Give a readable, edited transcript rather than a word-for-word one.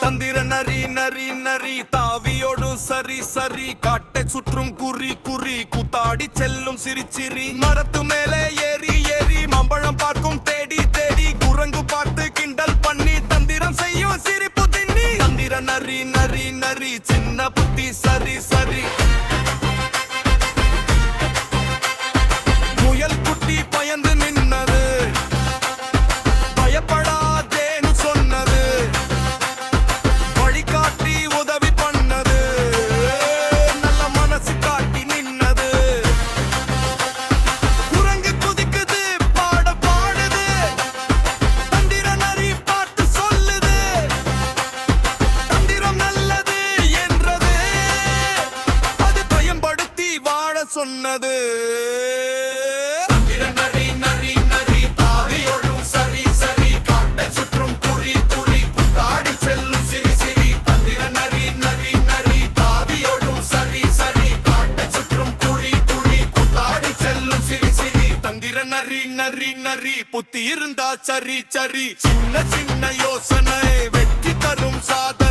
தந்திர நரி நரி நரி தாவியோடும் சரி சரி காட்டை சுற்றும் குறி குறி கூத்தாடி செல்லும் சிரிச்சிரி மரத்து மேலே ஏறி ஏறி மாம்பழம் பார்க்கும் தேடி தேடி குரங்கு பார்த்து கிண்டல் பண்ணி தந்திரம் செய்யும் சிரிப்பு திண்ணி தந்திர நரி நரி நரி சின்ன புத்தி சரி சரி முயல் குட்டி பயந்து நின்னது பயப்படாதேன்னு சொன்னது வழிகாட்டி உதவி பண்ணது நல்ல மனசு காட்டி நின்னது குரங்கு குதிக்குது பாட பாடுது தந்திர நரி பார்த்து சொல்லுது தந்திரம் நல்லது என்றது அது பயன்படுத்தி வாழ சொன்னது நரி நரி நரி புத்தி இருந்தா சரி சரி சின்ன சின்ன யோசனை வெற்றி தரும் சாதனை